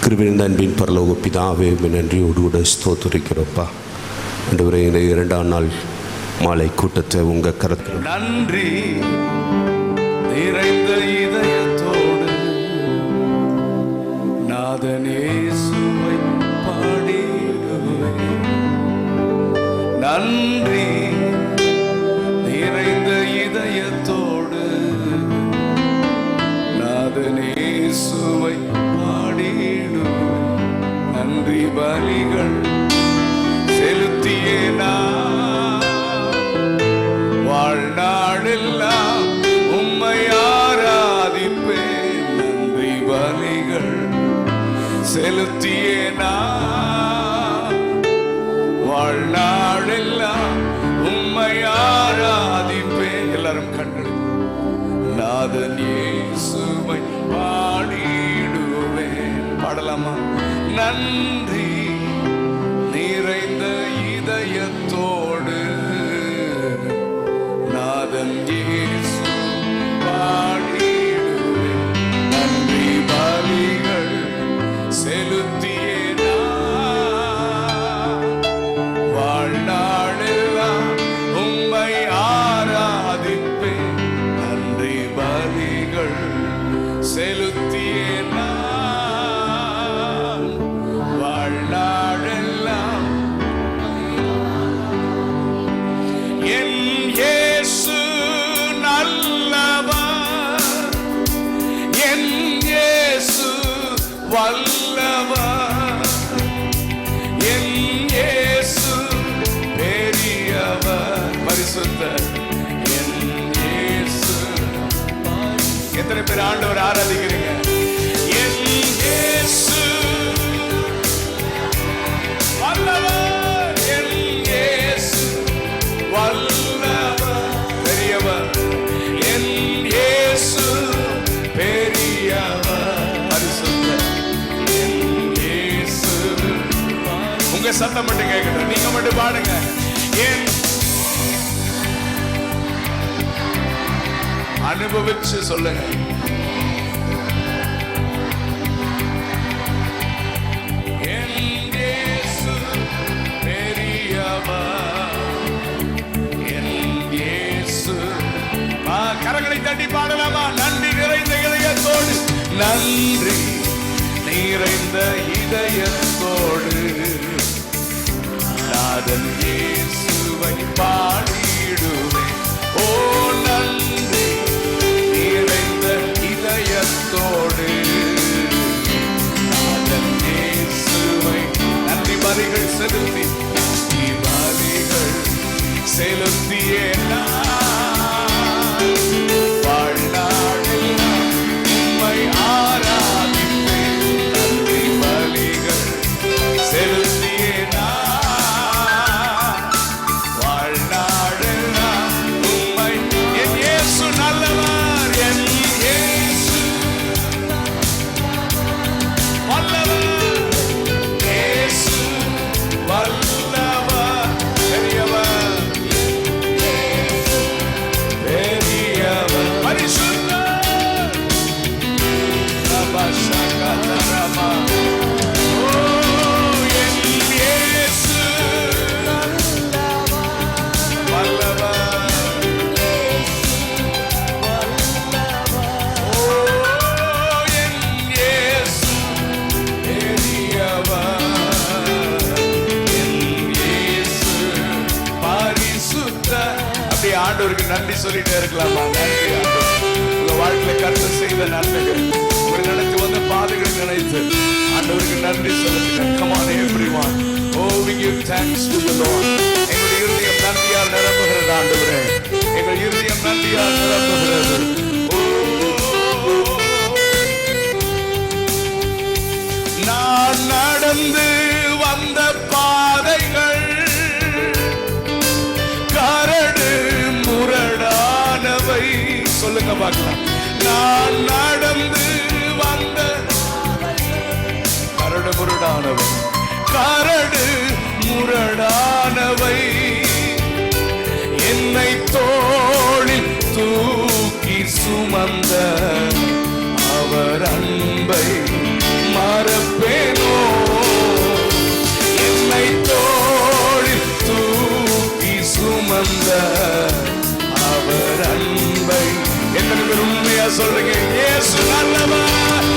கிருபையின் அன்பின் பரலோக பிதாவே, நன்றியோடு கூட ஸ்தோத்திரிக்கிறோப்பா. ஆண்டவரே, இந்த 2ஆம் நாள் மாலை கூட்டத்தை உங்கள் கரத்தில் நன்றி நிறைந்த இதயத்தோடு நாதனேசுவை பாடிடுவேன். நன்றி நிறைந்த இதயத்தோடு நாதனேசுவை பாடிடுவேன். நன்றி பலிகள் செலுத்தியே நான் வாழ்நாளெல்லாம் உம்மை ஆராதிப்பேன். நன்றி பலிகள் செலுத்தியே நான் வாழ்நாளெல்லாம் உம்மை ஆராதிப்பேன். எல்லாரும் கண்களை நாதன் இயேசுவை பாடிடுவேன். பாடலாமா? நன்றி நிறைந்த இதயத்தோடு நாதன் இயேசு பாடிடுவேன். நன்றி பலிகள் செலுத்தியே நான் வாழ்நாளெல்லாம் உம்மை ஆராதிப்பேன். நன்றி பலிகள் செலுத்தியே நான் வாழ்நாளெல்லாம் என் இயேசு நல்லவர், என் இயேசு வல்லவர், என் இயேசு பெரியவர், பரிசுத்தர். என் இயேசு. எத்தனை பேர் ஆண்டவர் ஆராதிக்கிறீங்க? என் இயேசு வல்லவர், என் இயேசு வல்லவர், பெரியவர், என் இயேசு பெரியவர், பரிசுத்தர். என் இயேசு. உங்க சத்தம் மட்டும் கேட்கட்டும், நீங்க மட்டும் பாடுங்க. என் அனுபவிச்சு சொல்லுங்க. என் இயேசு பெரியவர், என் இயேசு. கரங்களை தட்டி பாடலாமா? நன்றி நிறைந்த இதயத்தோடு, நன்றி நிறைந்த இதயத்தோடு நாதன் இயேசுவை பாடிடுவேன். ஓ நன்றி நிறைந்த இதயத்தோடு நாதன் இயேசுவை. நன்றி பலிகள் செலுத்தி, நன்றி பலிகள் செலுத்தியே நான் வாழ்நாளெல்லாம் உம்மை ஆராதிப்பேன். நன்றி பலிகள் செலுத்தியே நான் வாழ்நாளெல்லாம் உம்மை. என் இயேசு நல்லவர், என் இயேசு வல்லவர், இயேசு வல்லவர், பெரியவர், பெரியவர், பரிசுத்தர். ரபஷகதரமா. ஓ என் இயேசு வல்லவர், ஓ என் இயேசு பெரியவர், என் இயேசு பரிசுத்தர். அப்படியே ஆண்டவருக்கு நன்றி சொல்லிட்டே இருக்கலாமா? நன்றி ஆண்டவர், உங்க வாழ்க்கையில கர்த்தர் செய்த நன்மைகள், உங்களை நினைத்து வந்த பாதைகளை நினைத்து ஆண்டவருக்கு நன்றி சொல்லுங்க. Come on everyone. Oh, we give thanks to the Lord. எங்களுடைய இருதயம் நன்றியால் நிரம்புகிறது ஆண்டவரே. எங்கள் இருதயம் நன்றியால் நிரம்புகிறது. நான் நடந்து வந்த பாதைகள் கரடு முரடானவை. சொல்லுங்க பார்க்கலாம். நான் நடந்து வந்த கரடு முரடானவை, கரடு முரடானவை, என்னை தோளில் தூக்கி சுமந்த அவர் அன்பை மறப்பே உண்மையா சொல்றீங்க? இயேசு நல்லவர்,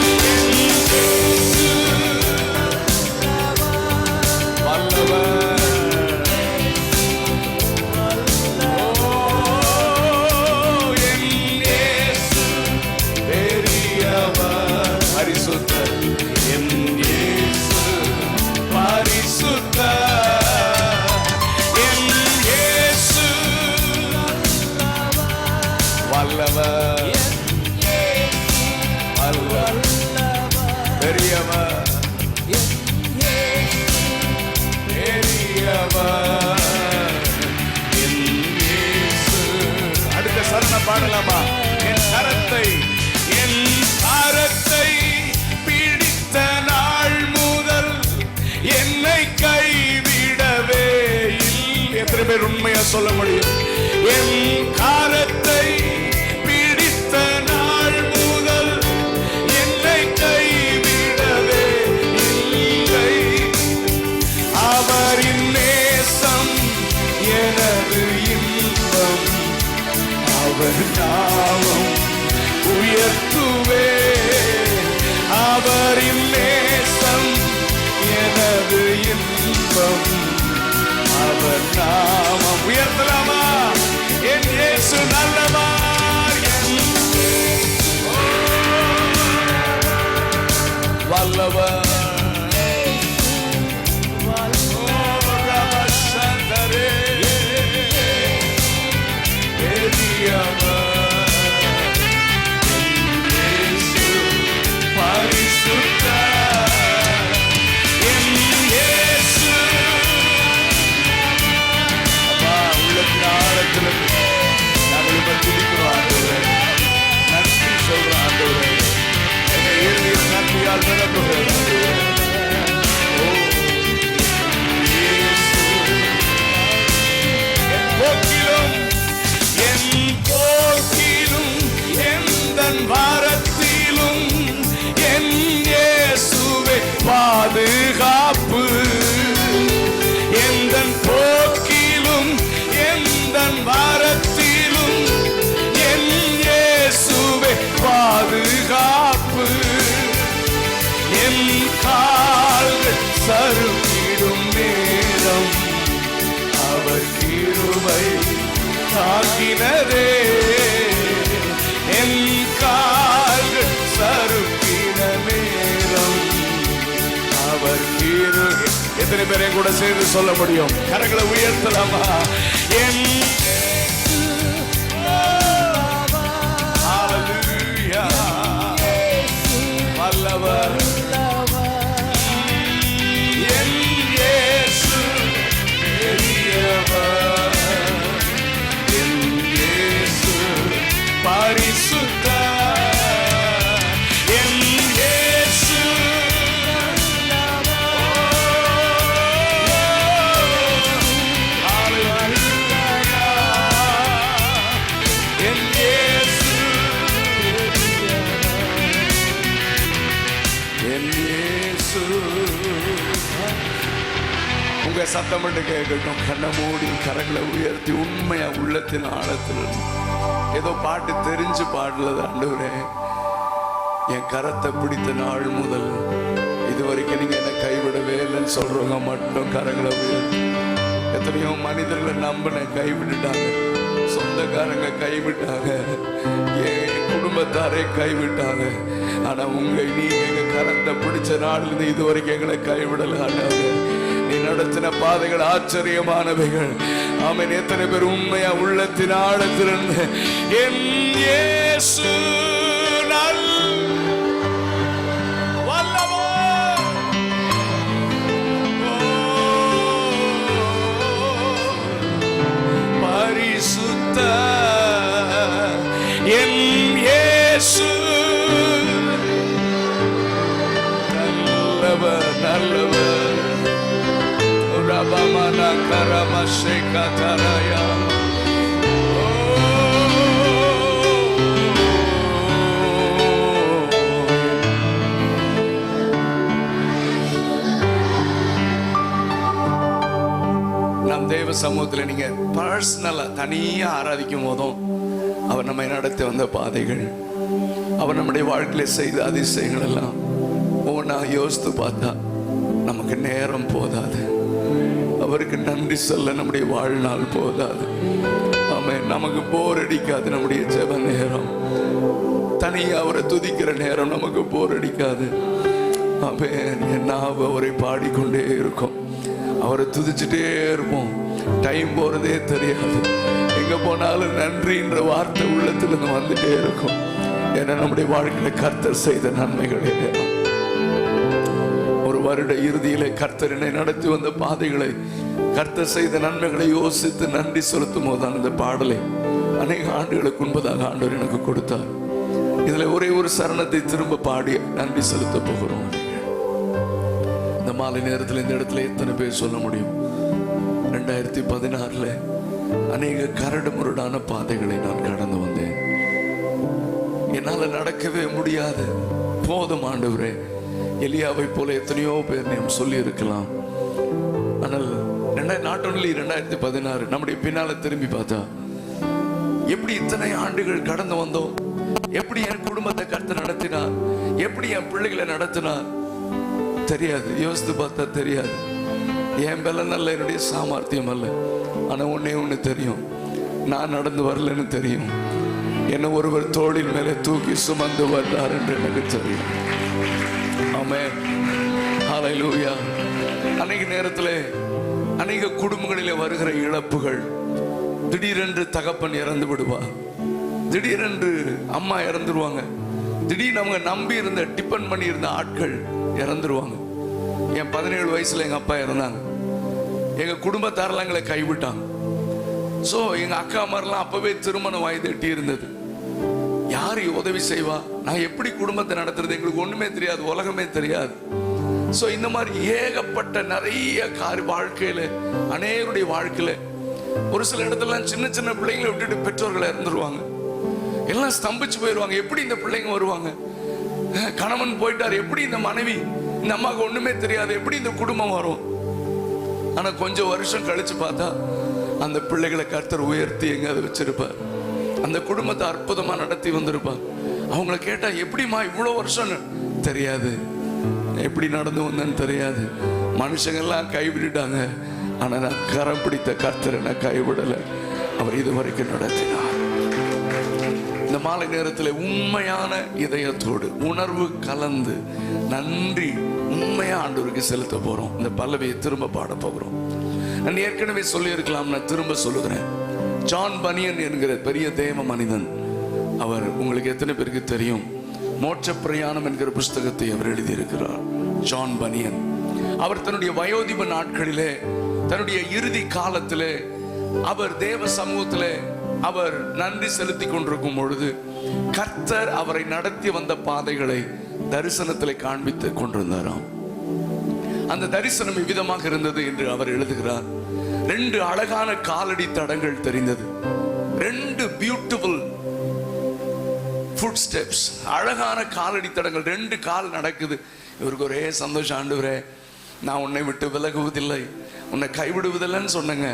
வல்லவர். அடுத்த சரண பாடலாமா? என் கரத்தை பிடித்த நாள் முதல் என்னை கைவிடவே இல்லை. எத்தனை பேர் உண்மையா சொல்ல முடியும்? என் கரத்தை பிடித்த நாள் முதல் என்னை கைவிடவே இல்லை. அவரின் நேசம் எனது இன்பம், அவர் நாமம் உயர்த்துவே. அவரின் நேசம் எனது இன்பம், அவர் நாமம் உயர்த்தலாமா? என் இயேசு நல்லவர், வல்லவர். பாதுகாப்பு எந்தன் போக்கிலும் எந்தன் வாரத்திலும் என் இயேசுவே பாதுகாப்பு. என் கால்கள் சறுக்கிடும் நேரம் அவர் கிருபை தாக்கினதே. என் கால்கள் சறுக்கின நேரம் அவர் கிருபை. எத்தனை பேரை கூட சேர்ந்து சொல்ல முடியும்? கரங்களை உயர்த்தலாமா? என் ஹல்லேலூயா, வல்லவர் என் இயேசு பெரியவர், என் இயேசு பரிசுத்தர். உங்க சத்தம் மட்டும் கேட்கட்டும். கண்ணை மூடி கரங்களை உயர்த்தி உண்மையா உள்ளத்தின் ஆழத்தில் ஏதோ பாட்டு தெரிஞ்சு பாடலது. ஆண்டவரே, என் கரத்தை பிடித்த நாள் முதல் இதுவரைக்கும் நீங்க என்ன கைவிடவே இல்லைன்னு சொல்றவங்க மட்டும் கரங்களை உயர்த்தி. எத்தனையோ மனிதர்களை நம்பின கைவிட்டுட்டாங்க, சொந்தக்காரங்க கைவிட்டாங்க, என் குடும்பத்தாரே கைவிட்டாங்க. ஆனா நீங்க எங்க கரத்தை பிடிச்ச நாள்ல இது வரைக்கும் எங்களை கைவிடல. ஆண்டவரே, நீ நடத்தின பாதைகள் ஆச்சரியமானவைகள். ஆமென். எத்தனை பேர் உண்மையா உள்ளத்தின் ஆழத்திலிருந்து என் இயேசு வல்லவர், பரிசுத்தர், என் இயேசு நல்லவர், நல்லவர். Rabamana karamasheka taraya. நம் தேவ சமூகத்தில் நீங்க பர்சனலா தனியா ஆராதிக்கும் போதும் அவர் நம்மை நடத்தி வந்த பாதைகள் அவர் நம்முடைய வாழ்க்கையில செய்த அதிசயங்கள் எல்லாம் ஒவ்வொன்றா யோசித்து பார்த்தா நமக்கு நேரம் போதாது. அவருக்கு நன்றி சொல்ல நம்முடைய வாழ்நாள் போதாது. ஆமென். நமக்கு போர் அடிக்காது. நம்முடைய ஜெப நேரம், தனியா அவரை துதிக்கிற நேரம் நமக்கு போர் அடிக்காது. ஆமென். நாவு அவரை பாடிக்கொண்டே இருக்கும். அவரை துதிச்சுட்டே இருப்போம். டைம் போறதே தெரியாது. எங்க போனாலும் நன்றின்ற வார்த்தை உள்ளத்துல வந்துட்டே இருக்கும். ஏன்னா நம்முடைய வாழ்க்கையில கர்த்தர் செய்த நன்மைகளே. ஒரு வருட இறுதியிலே கர்த்தர் என்னை நடத்தி வந்த பாதைகளை, கர்த்தர் செய்த நன்மைகளை யோசித்து நன்றி செலுத்தும் போதுதான் இந்த பாடலை அநேக ஆண்டுகளுக்கு முன்பதாக ஆண்டவர் எனக்கு கொடுத்தார். இதுல ஒரே ஒரு சரணத்தை திரும்ப பாடி நன்றி செலுத்த போகிறோம். இந்த மாலை நேரத்தில் இந்த இடத்துல எத்தனை பேர் சொல்ல முடியும், 2016 அநேக கரடு முரடான பாதைகளை நான் கடந்து வந்தேன். என்னால நடக்கவே முடியாது, போதும் ஆண்டவரே. எலியாவை போல எத்தனையோ பேர் நாம் சொல்லி இருக்கலாம். ஆனால் நாட் ஒன்லி 2016 நம்முடைய பின்னால திரும்பி பார்த்தா எப்படி இத்தனை ஆண்டுகள் கடந்து வந்தோம், எப்படி என் குடும்பத்தை கர்த்தர் நடத்தினார், எப்படி என் பிள்ளைகளை நடத்தினார் தெரியாது. யோசித்து பார்த்தா தெரியாது. என் பலன் அல்ல, என்னுடைய சாமர்த்தியம் அல்ல. ஆனா ஒண்ணு தெரியும், நான் நடந்து வரலன்னு தெரியும். என்ன ஒருவர் தோளின் மேலே தூக்கி சுமந்து வந்தார் என்று எனக்கு தெரியும். ஆமென். ஹல்லேலூயா. அநேக நேரத்தில் அநேக குடும்பங்களிலே வருகிற இழப்புகள், திடீரென்று தகப்பன் இறந்து விடுவார், திடீரென்று அம்மா இறந்துருவாங்க, திடீர்னு அவங்க நம்பி இருந்த டிபெண்ட் பண்ணி இருந்த ஆட்கள் இறந்துருவாங்க. என் 17 வயசுல எங்க அப்பா இறந்தாங்க. எங்க குடும்பத்தாரெல்லாம் எங்களை கைவிட்டாங்க. சோ எங்க அக்கா மாதிரிலாம் அப்பவே திருமண வயது எட்டி இருந்தது. யாரு உதவி செய்வா, நான் எப்படி குடும்பத்தை நடத்துறது, எங்களுக்கு ஒண்ணுமே தெரியாது, உலகமே தெரியாது. சோ இந்த மாதிரி ஏகப்பட்ட நிறைய வாழ்க்கையில, அநேகருடைய வாழ்க்கையில ஒரு சில இடத்துல சின்ன சின்ன பிள்ளைங்களை விட்டுட்டு பெற்றோர்களை இறந்துருவாங்க. எல்லாம் ஸ்தம்பிச்சு போயிடுவாங்க. எப்படி இந்த பிள்ளைங்க வருவாங்க, கணவன் போயிட்டாரு, எப்படி இந்த மனைவி, இந்த அம்மாவுக்கு ஒண்ணுமே தெரியாது, எப்படி இந்த குடும்பம் வரும். ஆனா கொஞ்சம் வருஷம் கழிச்சு பார்த்தா அந்த பிள்ளைகளை கர்த்தர் உயர்த்தி எங்காவது வச்சிருப்பார். அந்த குடும்பத்தை அற்புதமா நடத்தி வந்திருப்பார். அவங்கள கேட்டா எப்படிமா இவ்வளவு வருஷம் தெரியாது, எப்படி நடந்து வந்தேன்னு தெரியாது. மனுஷங்க எல்லாம் கைவிட்டுட்டாங்க. ஆனா நான் கரம் பிடித்த கர்த்தர் என்ன கைவிடல, அவர் இதுவரைக்கும் நடத்தினார். இந்த மாலை நேரத்தில் உண்மையான இதயத்தோடு உணர்வு கலந்து நன்றி உண்மையா ஆண்டவருக்கு செலுத்த போறோம். இந்த பல்லவியை திரும்ப பாட போகிறோம். நான் ஏற்கனவே சொல்லி இருக்கலாம், நான் திரும்ப சொல்லுகிறேன். ஜான் பனியன் என்கிற பெரிய தேவ மனிதன், அவர் உங்களுக்கு எத்தனை பேருக்கு தெரியும், மோட்ச பிரயாணம் என்கிற புஸ்தகத்தை அவர் எழுதியிருக்கிறார். ஜான் பனியன் அவர் தன்னுடைய வயோதிப நாட்களிலே, தன்னுடைய இறுதி காலத்திலே, அவர் தேவ சமூகத்திலே அவர் நன்றி செலுத்தி கொண்டிருக்கும் பொழுது கர்த்தர் அவரை நடத்தி வந்த பாதைகளை தரிசனத்திலே காண்பித்து கொண்டிருந்தாராம். அந்த தரிசனம் இவ்விதமாக இருந்தது என்று அவர் எழுதுகிறார். 2 அழகான காலடி தடங்கள் தெரிந்தது. 2 பியூட்டிஃபுல் ஃபுட் ஸ்டெப்ஸ், அழகான காலடி தடங்கள். 2 கால் நடக்குது. இவருக்கு ஒரே சந்தோஷம். ஆண்டவரே, நான் உன்னை விட்டு விலகுவதில்லை, உன்னை கைவிடுவதில்லைன்னு சொன்னங்க,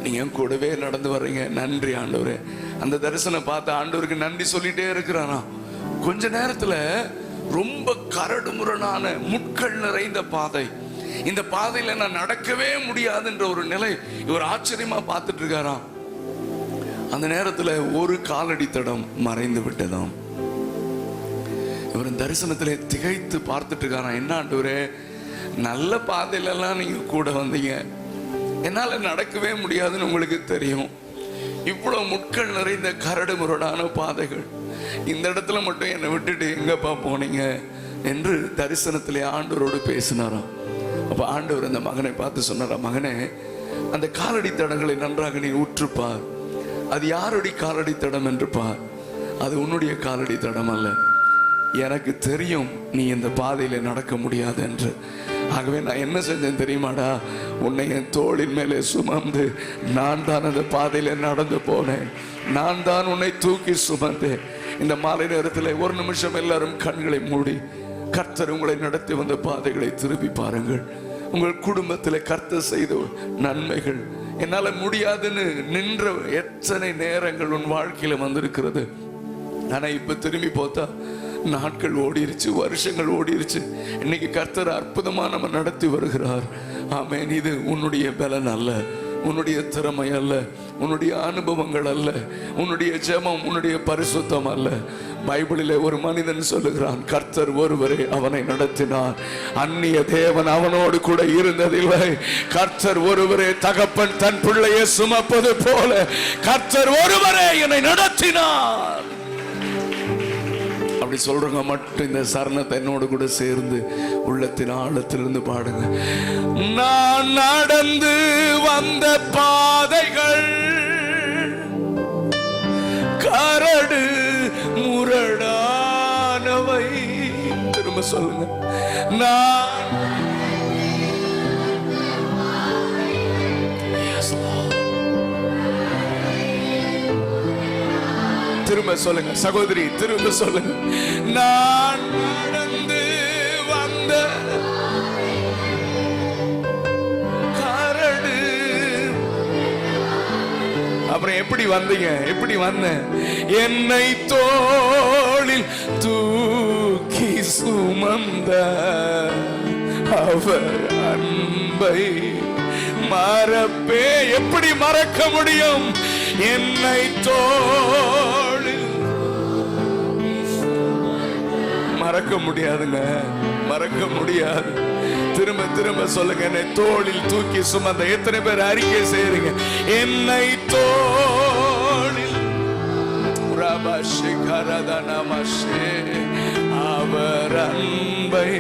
நீங்க கூடவே நடந்து வர்றீங்க, நன்றி ஆண்டவரே. அந்த தரிசனம் பார்த்து ஆண்டவருக்கு நன்றி சொல்லிட்டே இருக்கிறாராம். கொஞ்ச நேரத்துல ரொம்ப கரடு முரணான முட்கள் நிறைந்த பாதை, இந்த பாதையில நான் நடக்கவே முடியாதுன்ற ஒரு நிலை இவர் ஆச்சரியமா பார்த்துட்டு இருக்காராம். அந்த நேரத்துல ஒரு காலடி தடம் மறைந்து விட்டதாம். இவர் தரிசனத்திலே திகைத்து பார்த்துட்டு இருக்காராம். என்ன ஆண்டவரே, நல்ல பாதையில எல்லாம் நீங்க கூட வந்தீங்க, என்னால நடக்கவே முடியாதுன்னு உங்களுக்கு தெரியும். இவ்வளவு முட்கள் நிறைந்த கரடு முரடான பாதைகள், இந்த இடத்துல மட்டும் என்னை விட்டுட்டு எங்கப்பா போனீங்க என்று தரிசனத்திலே ஆண்டவரோடு பேசினாராம். அப்ப ஆண்டவர் அந்த மகனை பார்த்து சொன்னாராம், மகனே, அந்த காலடி தடங்களை நன்றாக நீ உற்றுப்பார். அது யாருடைய காலடி தடம் என்று பார். அது உன்னுடைய காலடி தடம் அல்ல. எனக்கு தெரியும் நீ இந்த பாதையில நடக்க முடியாது என்று. ஆகவே நான் என்ன செஞ்சேன் தெரியுமாடா, உன்னை என் தோளின் மேலே சுமந்து நான் தான் அந்த பாதையில நடந்து போனேன், நான் தான் உன்னை தூக்கி சுமந்தேன். இந்த மாலை நேரத்தில் ஒரு நிமிஷம் எல்லாரும் கண்களை மூடி கர்த்தர் உங்களை நடத்தி வந்த பாதைகளை திருப்பி பாருங்கள். உங்கள் குடும்பத்தில் கர்த்தர் செய்த நன்மைகள், என்னால முடியாதுன்னு நின்ற எத்தனை நேரங்கள் உன் வாழ்க்கையில வந்திருக்கிறது. ஆனா இப்ப திரும்பி பார்த்தா நாட்கள் ஓடிருச்சு, வருஷங்கள் ஓடிருச்சு. இன்னைக்கு கர்த்தர் அற்புதமா நம்ம நடத்தி வருகிறார். ஆமென். இது உன்னுடைய பலன் அல்ல, உன்னுடைய திறமை அல்ல, உன்னுடைய அனுபவங்கள் அல்ல, உன்னுடைய ஜெபம், உன்னுடைய பரிசுத்தம் அல்ல. பைபிளிலே ஒரு மனிதன் சொல்லுகிறான், கர்த்தர் ஒருவரே அவனை நடத்தினார், அந்நிய தேவன் அவனோடு கூட இருந்ததில்லை. கர்த்தர் ஒருவரே தகப்பன் தன் பிள்ளையை சுமப்பது போல கர்த்தர் ஒருவரே என்னை நடத்தினார். அப்படி சொல்றவங்க மட்டும் இந்த சரணத்தை என்னோடு கூட சேர்ந்து உள்ளத்தின் ஆழத்திலிருந்து பாடுங்க. நான் நடந்து வந்த பாதைகள் கரடு முரடானவை. திரும்ப சொல்லுங்க. நான் திரும்ப சொல்லுங்க சகோதரி, திரும்ப சொல்லுங்க. நான் நடந்து வந்த கரடு. அப்புறம் எப்படி வந்தீங்க? எப்படி வந்த? என்னை தோளில் தூக்கி சுமந்த அவர் அன்பை மறப்பே. எப்படி மறக்க முடியும்? என்னை தோளில் மறக்க முடியாதுங்க, மறக்க முடியாது. திரும்ப திரும்ப சொல்லுங்க. என்னை தோளில் தூக்கி சுமந்த. எத்தனை பேர் அறிக்கை செய்றீங்க? என்னை தோளில் அவர் அன்பை.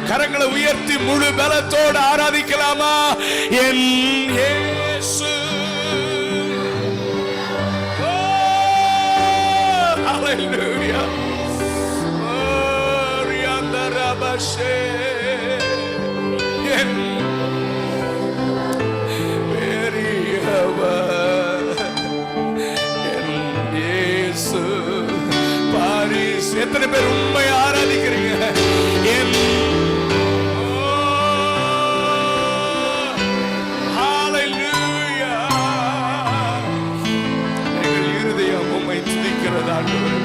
கரங்களை உயர்த்தி முழு பலத்தோடு ஆராதிக்கலாமா? என் இயேசு. Hallelujah. என் பெரியவர் என் இயேசு பாரிஸ். எத்தனை பேர் உண்மை ஆராதிக்கிறீங்க? என் ஹalleluya. எங்கள் இருதயம் உம்மை துதிக்கிறது ஆண்டவரே.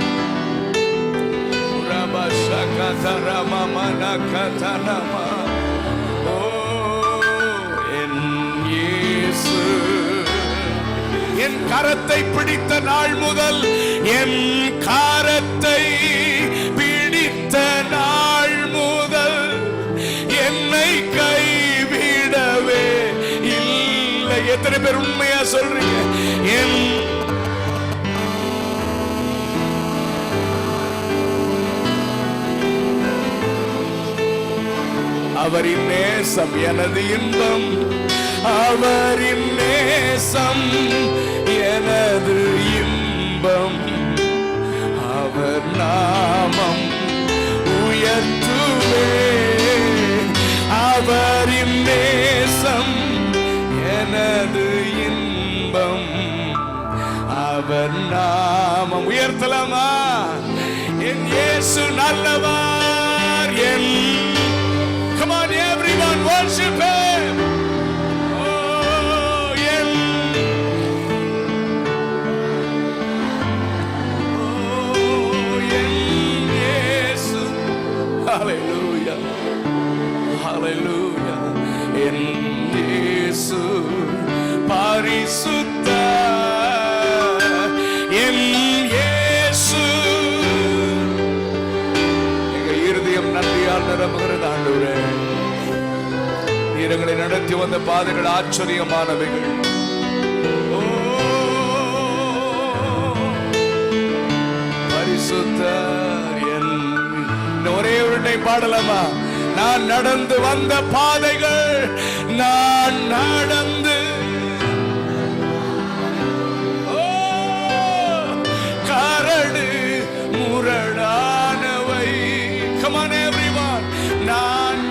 என் கரத்தை பிடித்த நாள் முதல், என் கரத்தை பிடித்த நாள் முதல் என்னை கைவிடவே இல்லை. எத்தனை பேர் உண்மையா சொல்றீங்க? என் அவரின் நேசம் எனது இன்பம், அவரின் நேசம் எனது இன்பம், அவர் நாமம் உயர்த்துவே. அவரின் நேசம் எனது இன்பம், அவர் நாமம் உயர்த்தலாமா? என் இயேசு நல்லவர். என் Come on, everyone, worship Him. Oh, yeah. Oh, yes. Hallelujah. Hallelujah. En Yesu parisutta. En Yesu. எங்க இருதயம் நன்றியால் நிரம்புகிறது ஆண்டவரே. எங்களை நடத்தி வந்த பாதைகள் ஆச்சரியமானவைகள். பரிசுத்தர் என். ஒரே ஒரு டைம் பாடலாமா? நான் நடந்து வந்த பாதைகள், நான் நடந்து கரடு முரடானவை. Come on everyone. நான்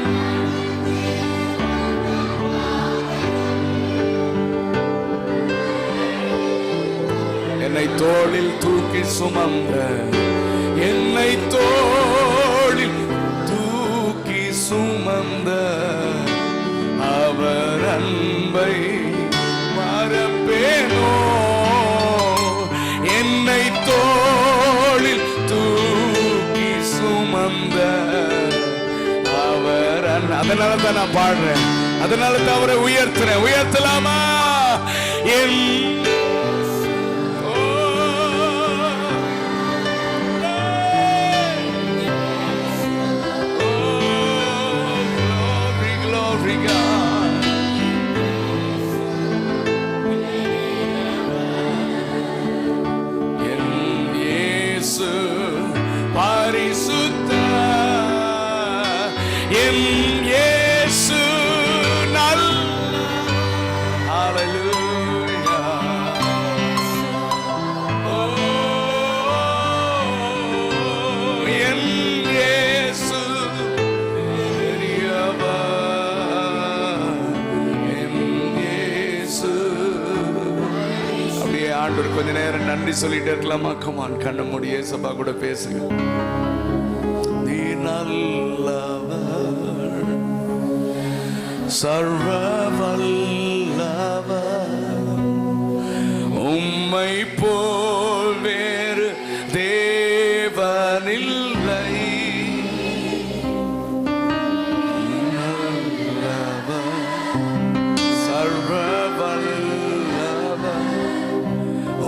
என்னை தோளில் தூக்கி சுமந்த, என்னை தோளில் தூக்கி சுமந்த அவர் அன்பை மறப்பேனோ. என்னை தோளில் தூக்கி அதனால தான் நான் பாடுறேன், அதனால தான் அவரை உயர்த்துறேன். உயர்த்தலாமா? என் பரிசுத்த என் இயேசு நல் ஹல்லேலூயா. ஓ என் இயேசு பெரியவர், என் இயேசு. அப்படியே ஆண்டவர் கொஞ்ச நேரம் நன்றி சொல்லிட்டு இருக்கலாமா? கமான், கண்ண மூடி இயேசுப்பா கூட பேசுங்க. நீ நல்லவர், சர்வ வல்லவர், உம்மை போல் வேறு தேவனில்லை. நல்லவர், சர்வ வல்லவர்,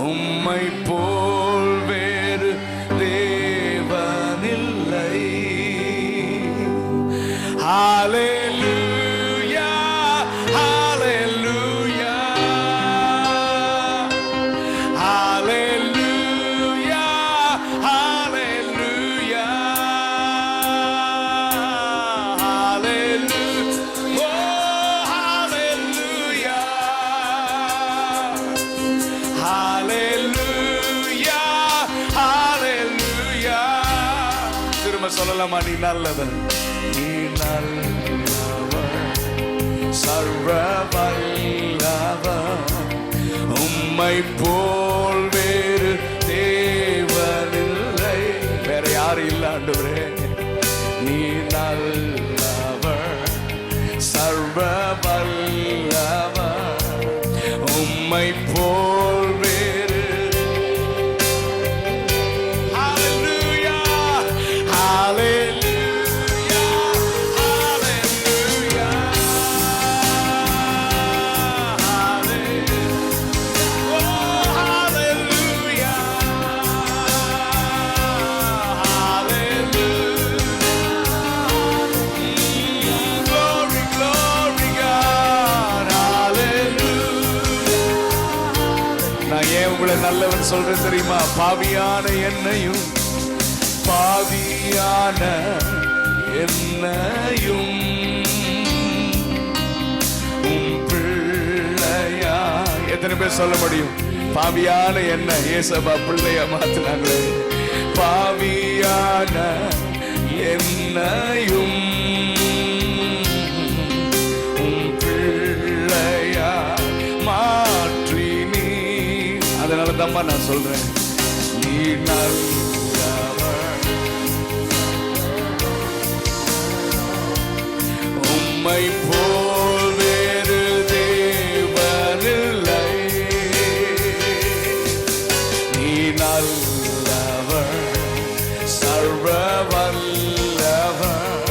உம்மை போல் வேறு தேவனில்லை. ஹல்லேலூயா, ஹல்லேலூயா, ஹல்லேலூயா, ஹல்லேலூயா, ஹல்லேலூயா, ஓ ஹல்லேலூயா, ஹல்லேலூயா, ஹல்லேலூயா. திரும்ப சொல்லலாமா? நீ நல்லவன், நீ நல்லவர், சர்வ வல்லவர், உம்மை போல் வேறு தேவனில்லை. வேற யாரும் இல்ல ஆண்டவரே. நீ நல்லவர், சர்வ வல்லவர், உம்மை போல் வேறு. ஹல்லேலூயா, ஹல்லேலூயா, ஹல்லேலூயா, ஓ ஹல்லேலூயா, ஹல்லேலூயா, glory, glory God, hallelujah. நான் ஏன் உங்களை நல்லவன் சொல்றேன் தெரியுமா? பாவியான என்னையும், பாவியான என்னையும் உம் பிள்ளையா. எத்தனை பேர் சொல்ல முடியும்? பாவியான என்ன ஏசப்பா பிள்ளையா மாத்தினாங்களே. பாவியான என்னையும் உம் பிள்ளையா மாற்றி நீ. அதனால தான்மா நான் சொல்றேன், நீ நல்லவர், உம்மை போல் வேறு தேவனில்லை. நீ நல்லவர், சர்வ வல்லவர்,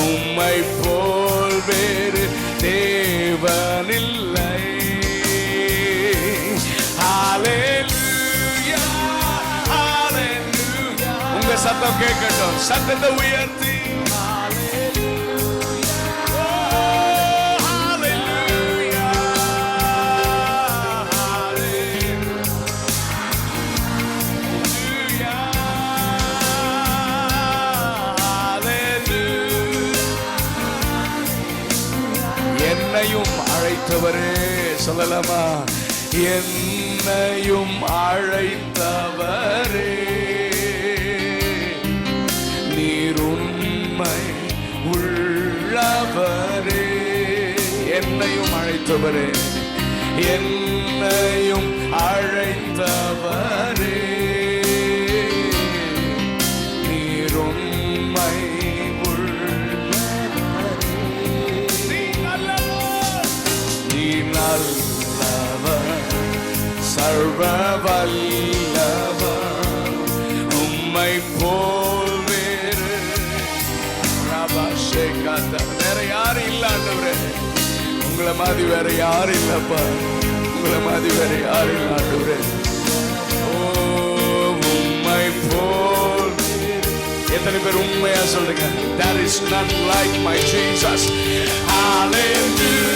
உம்மை போல் வேறு தேவனில்லை. ஹல்லேலூயா, ஹல்லேலூயா. உங்க சத்தம் கேட்கட்டும், சத்தத்தை உயர்த்தி. என்னையும் அழைத்தவரே, சொல்லலாமா? என்னையும் அழைத்தவரே, நீர் உண்மை உள்ளவரே. என்னையும் அழைத்தவரே, என்னையும் அழைத்தவரே, நீர் உண்மை நல்லவர், சர்வ வல்லவர், உம்மை போல் வேறு ரபஷேக காத்தார். வேற யாரும் இல்ல ஆண்டவரே, உங்களை மாதிரி வேற யாரும் இல்லப்பா, உங்களை மாதிரி வேற யாரும் இல்ல ஆண்டவரே. உம்மை போல் எத்தனை பேர் உண்மையா சொல்றீங்க? There is none like my Jesus. Hallelujah.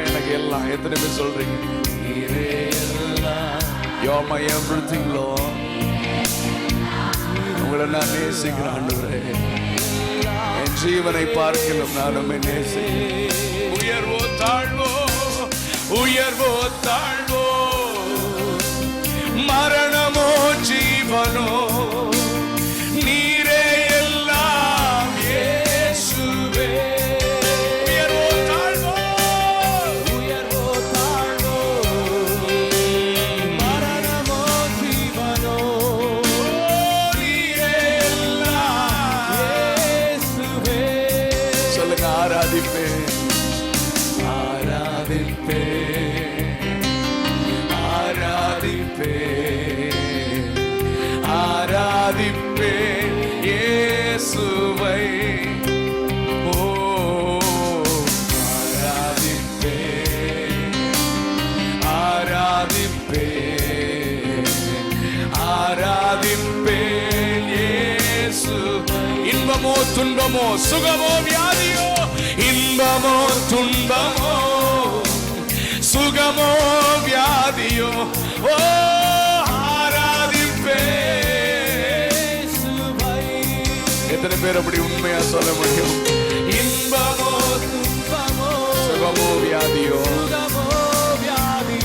எனக்கு எல்லாம். எத்தனை பேர் சொல்றீங்க? You are my everything, Lord. உங்களை நான் நேசிக்கிறேன் ஆண்டவரே, என் ஜீவனை பார்க்கலாம் நான் உம்மை நேசிக்கிறேன். உயர்வோ தாழ்வோ, உயர்வோ தாழ்வோ, மரணமோ ஜீவனோ, நீரே எல்லாம் இயேசுவே. ஆராதிப்பேன் இயேசுவை. ஓ ஆராதிப்பேன், ஆராதிப்பேன், ஆராதிப்பேன் இயேசு. இன்பமோ துன்பமோ, சுகமோ வியாதியோ, இன்பமோ துன்பமோ, சுகமோ வியாதியோ, ஓ எத்தனை பேர் அப்படி உண்மையா சொல்ல முடியும்? இன்பமோ துன்பமோ, சுகமோ வியாதியோ,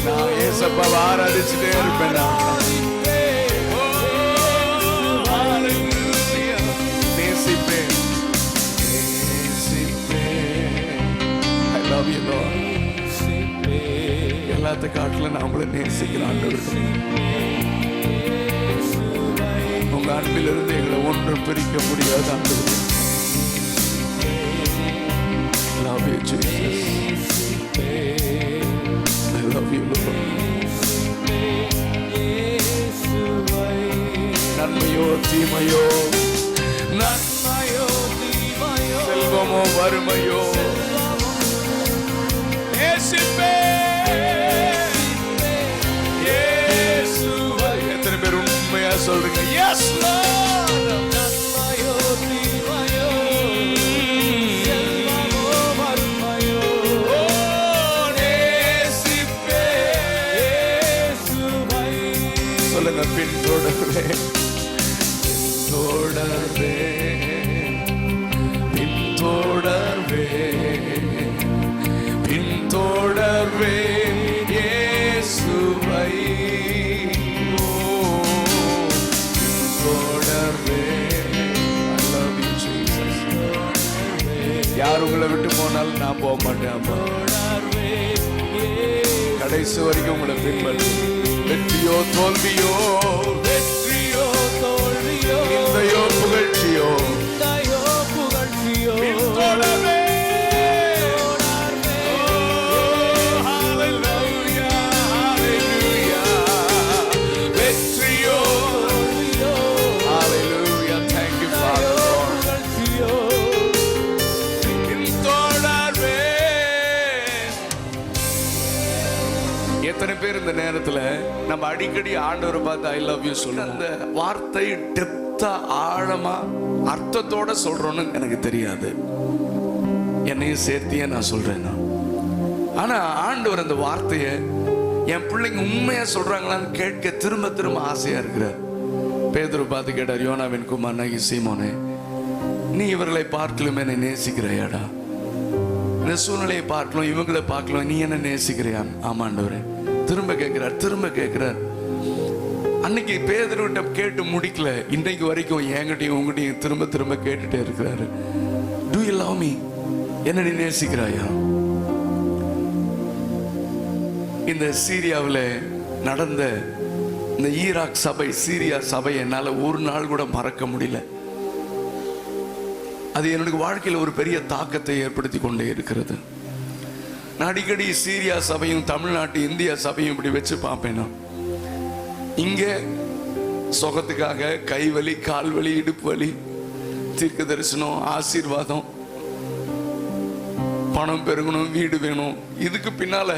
நான் ஏசப்பாவை ஆராதிச்சுட்டே இருப்பேன். நேசிப்பேன், I love you Lord. எல்லாத்த காட்டுல நான் உங்களை நேசிக்கிறேன். உங்க அன்பிலிருந்து எங்களை ஒன்றும் பிரிக்க முடியாது ஆண்டவரே. Love you Jesus. I love you Lord. நன்மையோ தீமையோ, நன்மையோ தீமையோ, செல்வமோ வறுமையோ, எத்தனை பேர் உண்மையா சொல்றீங்க? Yes Lord. நன்மையோ தீமையோ, செல்வமோ வறுமையோ, நேசிப்பேன் இயேசுவை. சொல்லுங்க, பின்தொடர்வேன், பின்தொடர்வேன், பின்தொடர்வேன் இயேசுவை. யார் உங்களை விட்டு போனாலும் நான் போக மாட்டேன். கடைசி வரைக்கும் உங்களை பின்பற்றுவேன். வெற்றியோ தோல்வியோ, வெற்றியோ தோல்வியோ, இந்தையோ புகழ்ச்சியோ, இந்தையோ புகழ்ச்சியோ, பின்தொடர்வேன். எத்தனை பேர் இந்த நேரத்துல நம்ம அடிக்கடி ஆண்டவரை பார்த்து ஐ லவ் யூ சொல்றோம்? அந்த வார்த்தை டெப்தா, ஆழமா, அர்த்தத்தோட சொல்றோன்னு எனக்கு தெரியாது. என்னையும் சேர்த்தியே நான் சொல்றேன். ஆனா ஆண்டவர் அந்த வார்த்தையை என் பிள்ளைங்க உண்மையா சொல்றாங்களான்னு கேட்க திரும்ப திரும்ப ஆசையா இருக்கிறார். பேதுரு பார்த்து கேட்டார், யோனாவின் குமாரனாகிய சீமோனே, நீ இவர்களை பார்க்கலும் என்னை நேசிக்கிறையாடா? இந்த சூழ்நிலையை பார்க்கலாம், இவங்களை பார்க்கலாம், நீ என்ன நேசிக்கிறியா? ஆமா ஆண்டவரே. திரும்ப கேட்கிறார். அன்னைக்கு பேதுருவிட்ட கேட்டு முடிக்கல, இன்னைக்கு வரைக்கும் என்கிட்டயும் உங்ககிட்டயும் திரும்ப கேட்டுட்டே இருக்கிறாரு. Do you love me? என்ன நீ நேசிக்கிறாயா? இந்த சீரியாவில் நடந்த இந்த ஈராக் சபை, சீரியா சபை என்னால் ஒரு நாள் கூட மறக்க முடியல. அது என்னுடைய வாழ்க்கையில் ஒரு பெரிய தாக்கத்தை ஏற்படுத்தி கொண்டே இருக்கிறது. நான் அடிக்கடி சீரியா சபையும் தமிழ்நாட்டு இந்தியா சபையும் இப்படி வச்சு பார்ப்பேன். இங்கே சுகத்துக்காக கைவலி, கால்வலி, இடுப்பு வலி, தீர்க்க தரிசனம், ஆசீர்வாதம், பணம் பெருகணும், வீடு வேணும், இதுக்கு பின்னால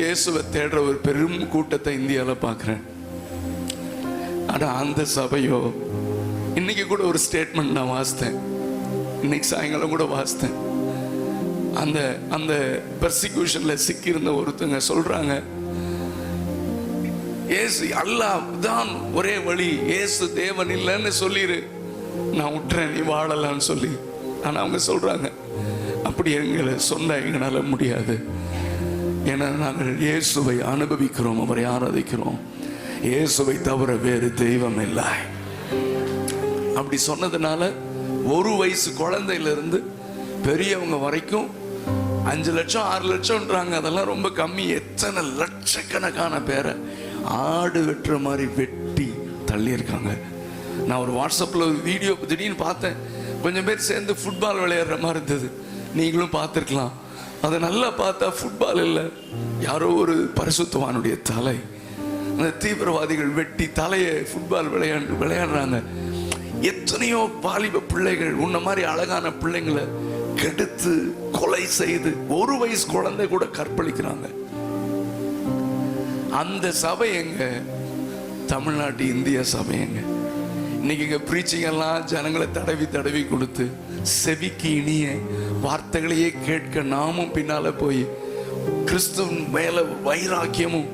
இயேசுவை தேடுற ஒரு பெரும் கூட்டத்தை இந்தியாவில் பார்க்குறேன். ஆனால் அந்த சபையோ, இன்னைக்கு கூட ஒரு ஸ்டேட்மெண்ட் நான் வாசித்தேன், இன்னைக்கு சாயங்காலம் கூட வாசித்தேன். அந்த பெர்சிக்யூஷன்ல சிக்கியிருந்த ஒருத்தங்க சொல்றாங்க, இயேசு அல்லாஹ் தான் ஒரே வழி, இயேசு தேவன் இல்லைன்னு சொல்லிரு, நான் விட்டுறேன், நீ வாழலான்னு சொல்லி. ஆனா அவங்க சொல்றாங்க, அப்படி எங்களை சொன்ன எங்களால முடியாது. ஏன்னா நாங்கள் இயேசுவை அனுபவிக்கிறோம், அவரை ஆராதிக்கிறோம், இயேசுவை தவிர வேறு தெய்வம் இல்லை. அப்படி சொன்னதுனால ஒரு வயசு குழந்தையிலிருந்து பெரியவங்க வரைக்கும் 5 லட்சம் 6 லட்சம்ன்றாங்க, அதெல்லாம் ரொம்ப கம்மி. எத்தனை லட்சக்கணக்கான பேரை ஆடு வெட்டுற மாதிரி வெட்டி தள்ளி இருக்காங்க. நான் ஒரு வாட்ஸ்அப்பில் ஒரு வீடியோ திடீர்னு பார்த்தேன், கொஞ்சம் பேர் சேர்ந்து ஃபுட்பால் விளையாடுற மாதிரி இருந்தது, நீங்களும் பார்த்துருக்கலாம். அதை நல்லா பார்த்தா ஃபுட்பால் இல்லை, யாரோ ஒரு பரிசுத்தவானுடைய தலை. அந்த தீவிரவாதிகள் வெட்டி தலையை ஃபுட்பால் விளையாடுறாங்க. எத்தனையோ வாலிப பிள்ளைகள் உன்ன மாதிரி அழகான பிள்ளைங்களை கெடுத்து கொலை செய்து ஒரு வயசு குழந்தை கூட கற்பழிக்கிறாங்க. அந்த சபை எங்க? தமிழ்நாட்டு இந்திய சபை எங்க? இன்னைக்கு இங்க பிரீச்சிங் எல்லாம் ஜனங்களை தடவி கொடுத்து செவிக்கு இனிய வார்த்தைகளையே கேட்க நாமும் பின்னால போய் கிறிஸ்துவின் மேல வைராக்கியமும்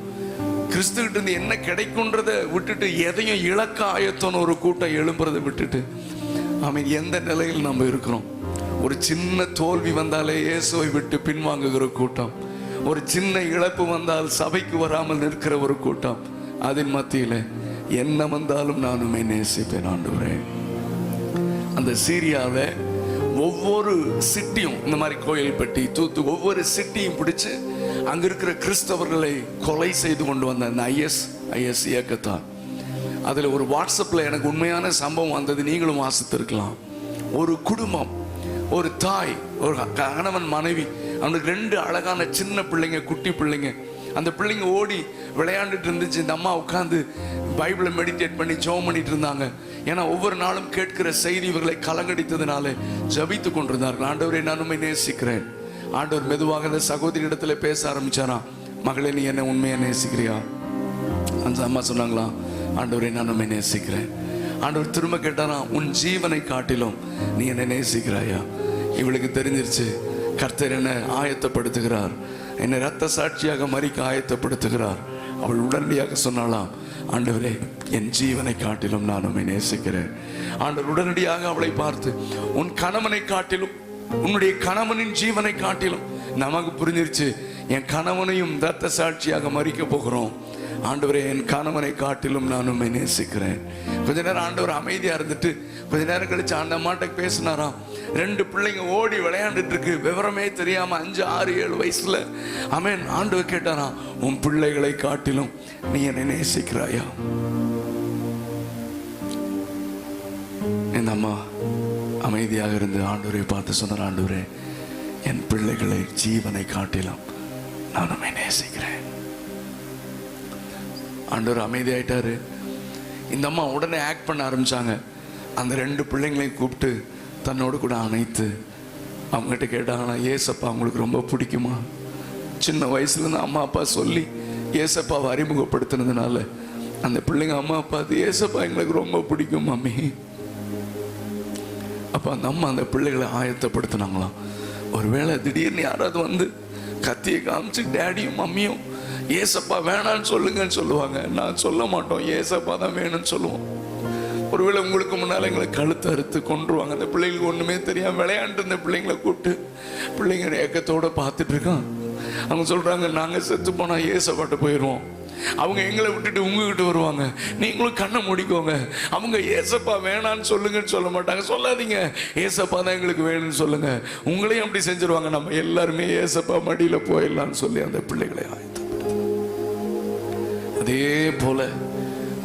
கிறிஸ்துகிட்ட இருந்து என்ன கிடைக்கும்ன்றதை விட்டுட்டு எதையும் இழக்க ஆயத்தோன்னு ஒரு கூட்டம் எழும்புறதை விட்டுட்டு எந்த நிலையில் நம்ம இருக்கிறோம்? ஒரு சின்ன தோல்வி வந்தாலே இயேசுவை விட்டு பின்வாங்குகிற கூட்டம், ஒரு சின்ன இழப்பு வந்தால் சபைக்கு வராமல் நிற்கிற ஒரு கூட்டம். அதன் மத்தியில என்ன வந்தாலும் நானுமே நேசிப்பேன் ஆண்டவரே. அந்த சீரியாவை ஒவ்வொரு சிட்டியும், இந்த மாதிரி கோயில்பட்டி, தூத்து, ஒவ்வொரு சிட்டியும் பிடிச்சு அங்க இருக்கிற கிறிஸ்தவர்களை கொலை செய்து கொண்டு வந்த அந்த ஐஎஸ் இயக்கத்தான். அதுல ஒரு வாட்ஸ்அப்ல எனக்கு உண்மையான சம்பவம் வந்தது, நீங்களும் வாசித்திருக்கலாம். ஒரு குடும்பம், ஒரு தாய், ஒரு கணவன் மனைவி, அவனுக்கு 2 அழகான சின்ன பிள்ளைங்க, குட்டி பிள்ளைங்க. அந்த பிள்ளைங்க ஓடி விளையாண்டுட்டு இருந்துச்சு. இந்த அம்மா உட்காந்து பைபிளை மெடிடேட் பண்ணி ஜெபம் பண்ணிட்டு இருந்தாங்க. ஏன்னா ஒவ்வொரு நாளும் கேட்கிற செய்தி இவர்களை கலங்கடித்ததுனால ஜபித்து கொண்டிருந்தார்கள். ஆண்டவரை நான் உண்மை நேசிக்கிறேன். ஆண்டவர் மெதுவாக அந்த சகோதரி இடத்துல பேச ஆரம்பிச்சாராம், மகளே நீ என்ன உண்மையா நேசிக்கிறியா? அந்த அம்மா சொன்னாங்களா, ஆண்டவரை நான் உண்மை நேசிக்கிறேன். ஆண்டவர் திரும்ப கேட்டாராம், உன் ஜீவனை காட்டிலும் நீ என்ன நேசிக்கிறாயா? இவளுக்கு தெரிஞ்சிருச்சு, கர்த்தர் என்ன ஆயத்தப்படுத்துகிறார், என்னை ரத்த சாட்சியாக மறிக்க ஆயத்தப்படுத்துகிறார். அவள் உடனடியாக சொன்னாலாம், ஆண்டவரே என் ஜீவனை காட்டிலும் நான் உம்மை நேசிக்கிறேன். ஆண்டவர் உடனடியாக அவளை பார்த்து, உன் கணவனை காட்டிலும், உன்னுடைய கணவனின் ஜீவனை காட்டிலும். நமக்கு புரிஞ்சிருச்சு, என் கணவனையும் ரத்த சாட்சியாக மறிக்க போகிறோம். ஆண்டவரே என் கணவனை காட்டிலும் நான் உம்மை நேசிக்கிறேன். கொஞ்ச நேரம் ஆண்டவர் அமைதியா இருந்துட்டு கொஞ்ச நேரம் கழிச்சு அந்த அம்மாட்ட பேசினாராம். 2 பிள்ளைங்க ஓடி விளையாண்டுட்டு இருக்கு, விவரமே தெரியாம 5, 6, 7 வயசுல. ஆமென். ஆண்டவர் கேட்டாராம், உன் பிள்ளைகளை காட்டிலும் நீ என்னை நேசிக்கிறாயா? இந்த அம்மா அமைதியாக இருந்து ஆண்டவரை பார்த்து சொன்னார், ஆண்டவரே என் பிள்ளைகளை ஜீவனை காட்டிலும் நான் உம்மை நேசிக்கிறேன். ஆண்டவர் அமைதியாயிட்டாரு. இந்த அம்மா உடனே ஆக்ட் பண்ண ஆரம்பிச்சாங்க. அந்த 2 பிள்ளைங்களையும் கூப்பிட்டு தன்னோடு கூட அணைத்து அவங்ககிட்ட கேட்டாங்கன்னா, ஏசப்பா அவங்களுக்கு ரொம்ப பிடிக்குமா? சின்ன வயசுலேருந்து அம்மா அப்பா சொல்லி ஏசப்பாவை அறிமுகப்படுத்தினதுனால அந்த பிள்ளைங்க அம்மா அப்பா, அது ஏசப்பா எங்களுக்கு ரொம்ப பிடிக்கும் மம்மி. அப்போ அந்த அம்மா அந்த பிள்ளைகளை ஆயத்தப்படுத்தினாங்களாம். ஒருவேளை திடீர்னு யாராவது வந்து கத்தியை காமிச்சு டேடியும் மம்மியும் ஏசப்பா வேணான்னு சொல்லுங்கன்னு சொல்லுவாங்க. நான் சொல்ல மாட்டோம், ஏசப்பா தான் வேணும்னு சொல்லுவோம். ஒருவேளை உங்களுக்கு முன்னால் எங்களை கழுத்து அறுத்து கொண்டுருவாங்க. அந்த பிள்ளைங்களுக்கு ஒன்றுமே தெரியாமல் விளையாண்டு இந்த பிள்ளைங்களை கூப்பிட்டு பிள்ளைங்க ஏக்கத்தோடு பார்த்துட்டு இருக்கான். அவங்க சொல்றாங்க, நாங்க செத்து போனா ஏசப்பாட்ட போயிடுவோம், அவங்க எங்களை விட்டுட்டு உங்ககிட்ட வருவாங்க, நீங்களும் கண்ணை மூடிக்கோங்க. அவங்க ஏசப்பா வேணான்னு சொல்லுங்கன்னு சொல்ல மாட்டாங்க. சொல்லாதீங்க, ஏசப்பா தான் எங்களுக்கு வேணும்னு சொல்லுங்க. உங்களையும் அப்படி செஞ்சிருவாங்க. நம்ம எல்லாருமே ஏசப்பா மடியில போயிடலான்னு சொல்லி அந்த பிள்ளைகளை ஆயத்தம். அதே போல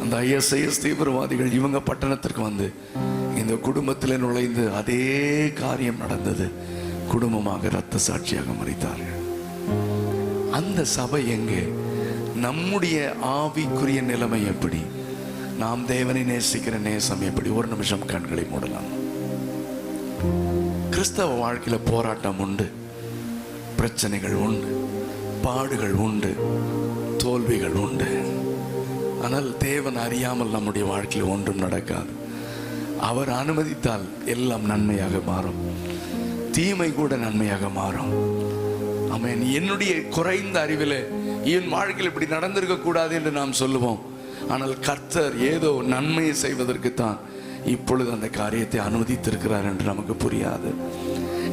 அந்த ISIS தீவிரவாதிகள் இவங்க பட்டணத்திற்கு வந்து இந்த குடும்பத்தில் நுழைந்து அதே காரியம் நடந்தது. குடும்பமாக இரத்த சாட்சியாக மரித்தார்கள். அந்த சபை எங்கே? நம்முடைய ஆவிக்குரிய நிலைமை எப்படி? நாம் தேவனை நேசிக்கிற நேசம் எப்படி? ஒரு நிமிஷம் கண்களை மூடலாம். கிறிஸ்தவ வாழ்க்கையில போராட்டம் உண்டு, பிரச்சனைகள் உண்டு, பாடுகள் உண்டு, தோல்விகள் உண்டு. ஆனால் தேவன் அறியாமல் நம்முடைய வாழ்க்கையில் ஒன்றும் நடக்காது. அவர் அனுமதித்தால் எல்லாம் நன்மையாக மாறும், தீமை கூட நன்மையாக மாறும். ஆமென். என்னுடைய குறைந்த அறிவில் என் வாழ்க்கையில் இப்படி நடந்திருக்க கூடாது என்று நாம் சொல்லுவோம். ஆனால் கர்த்தர் ஏதோ நன்மையை செய்வதற்குத்தான் இப்பொழுது அந்த காரியத்தை அனுமதித்திருக்கிறார் என்று நமக்கு புரியாது.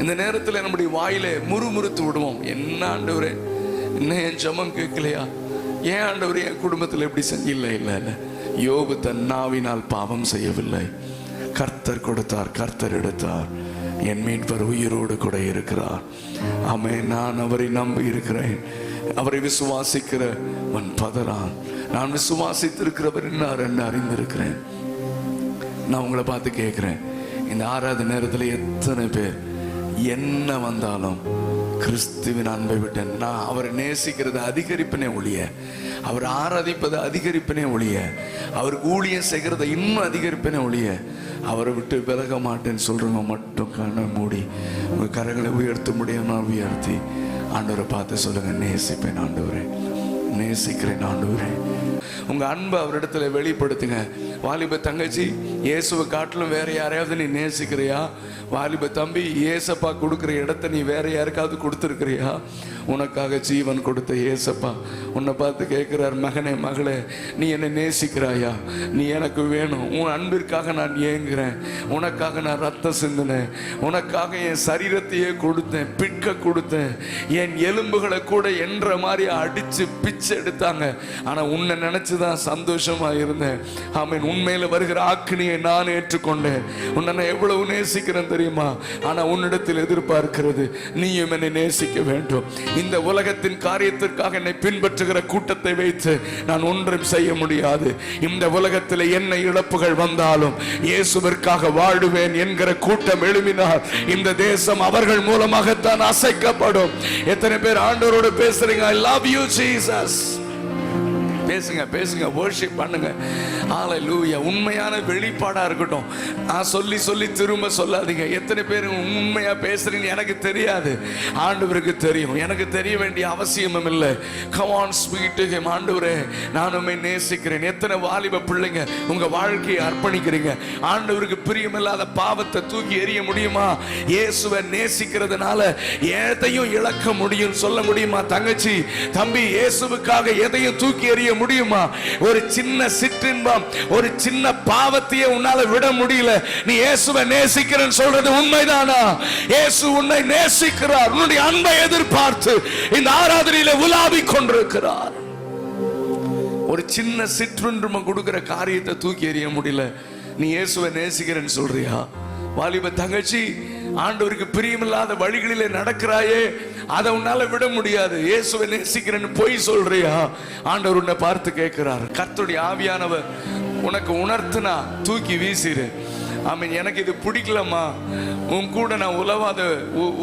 இந்த நேரத்தில் நம்முடைய வாயில முறுமுறுத்து விடுவோம். என்ன ஆண்டவரே, இன்னும் என் ஜெபம் கேட்கலையா? ஏன் ஆண்டவரே என் குடும்பத்தில் எப்படி செஞ்சு? இல்லை, யோபு தன் நாவினால் பாவம் செய்யவில்லை. கர்த்தர் கொடுத்தார், கர்த்தர் எடுத்தார். என் மீட்பர் உயிரோடு கூட இருக்கிறார். ஆமென். நான் அவரை நம்பி இருக்கிறேன். அவரை விசுவாசிக்கிறவன் பதறான். நான் விசுவாசித்திருக்கிறவர் என்னார் என்று அறிந்திருக்கிறேன். நான் உங்களை பார்த்து கேட்கிறேன், இந்த ஆராத நேரத்தில் எத்தனை பேர் என்ன வந்தாலும் கிறிஸ்துவின் அன்பை விட்டேன், நான் அவரை நேசிக்கிறது அதிகரிப்பினே ஒழிய, அவர் ஆராதிப்பது அதிகரிப்பினே ஒழிய, அவருக்கு ஊழியம் செய்கிறத இன்னும் அதிகரிப்பினே ஒழிய, அவரை விட்டு விலக மாட்டேன்னு சொல்றவங்க மட்டும் கண்ணை மூடி உங்க கரங்களை உயர்த்த முடியும்னா உயர்த்தி ஆண்டவரை பார்த்து சொல்லுங்க, நேசிப்பேன் ஆண்டவரே, நேசிக்கிறேன் ஆண்டவரே. உங்க அன்பை அவரிடத்துல வெளிப்படுத்துங்க. வாலிப தங்கச்சி, இயேசுவை காட்டிலும் வேற யாரையாவது நீ நேசிக்கிறியா? வாலிப தம்பி, ஏசப்பா கொடுக்குற இடத்த நீ வேற யாருக்காவது கொடுத்துருக்கிறியா? உனக்காக ஜீவன் கொடுத்த ஏசப்பா உன்னை பார்த்து கேட்கிறார், மகனே மகளே, நீ என்னை நேசிக்கிறாயா? நீ எனக்கு வேணும். உன் அன்பிற்காக நான் ஏங்குறேன். உனக்காக நான் ரத்தம் சிந்தினேன். உனக்காக என் சரீரத்தையே கொடுத்தேன், பிட்க கொடுத்தேன். என் எலும்புகளை கூட என்ற மாதிரி அடிச்சு பிச்சை எடுத்தாங்க. ஆனா உன்னை நினைச்சுதான் சந்தோஷமா இருந்தேன். ஆமென். உண்மையில வருகிற ஆக்கினியை நான் ஏற்றுக்கொண்டேன். உன்னை எவ்வளவு நேசிக்கிறேன் தெரியுமா? ஆனா உன்னிடத்தில் எதிர்பார்க்கிறது, நீயும் என்னை நேசிக்க வேண்டும். இந்த உலகத்தின் காரியத்திற்காக என்னை பின்பற்றுகிற கூட்டத்தை வைத்து நான் ஒன்றும் செய்ய முடியாது. இந்த உலகத்தில் என்ன இழப்புகள் வந்தாலும் இயேசுவிற்காக வாழுவேன் என்கிற கூட்டம் எழுப்பினார். இந்த தேசம் அவர்கள் மூலமாகத்தான் அசைக்கப்படும். எத்தனை பேர் ஆண்டவரோடு பேசுறீங்க? I love you Jesus. பேசுங்க, பேசுங்க, வர்ஷிப் பண்ணுங்க. ஹalleluya. உண்மையான வெளிப்பாடா இருக்கட்டும். நான் சொல்லி சொல்லி திரும்ப சொல்லாதீங்க. எத்தனை பேர் உண்மையா பேசுறீங்க எனக்கு தெரியாது, ஆண்டவருக்கு தெரியும். எனக்கு தெரிய வேண்டிய அவசியமும் இல்லை. Come on, speak to him. ஆண்டவரே, நான் உம்மை நேசிக்கிறேன். எத்தனை வாலிப பிள்ளைங்க உங்க வாழ்க்கையை அர்ப்பணிக்கிறீங்க? ஆண்டவருக்கு பிரியமில்லாத பாவத்தை தூக்கி எறிய முடியுமா? இயேசுவை நேசிக்கிறதுனால எதையும் இழக்க முடியும் சொல்ல முடியுமா? தங்கச்சி, தம்பி, இயேசுவுக்காக எதையும் தூக்கி எறிய முடியுமா? ஒரு சின்ன சிற்றின்பம், ஒரு சின்ன பாவத்தையே உன்னால விட முடியல. நீ இயேசுவை நேசிக்கிறேன்னு சொல்றது உண்மைதானா? இயேசு உன்னை நேசிக்கிறார். உன்னுடைய அன்பை எதிர்பார்த்து இந்த ஆராதனையில உலாவிக் கொண்டிருக்கிறார். ஒரு சின்ன சிற்றின்பம் கொடுக்கிற காரியத்தை தூக்கி எறிய முடியல. நீ இயேசுவை நேசிக்கிறேன்னு சொல்றியா? வாலிப தங்கச்சி, ஆண்டவருக்கு பிரியமில்லாத வழிகளிலே நடக்கிறாயே, அதை உன்னால விட முடியாது. இயேசுவை நேசிக்கிறேன்னு பொய் சொல்றியா? ஆண்டவர் உன்னை பார்த்து கேட்கிறார். கர்த்தருடைய ஆவியானவர் உனக்கு உணர்த்தினா தூக்கி வீசிரு. ஆமென். எனக்கு இது பிடிக்கலம்மா, உன் கூட நான்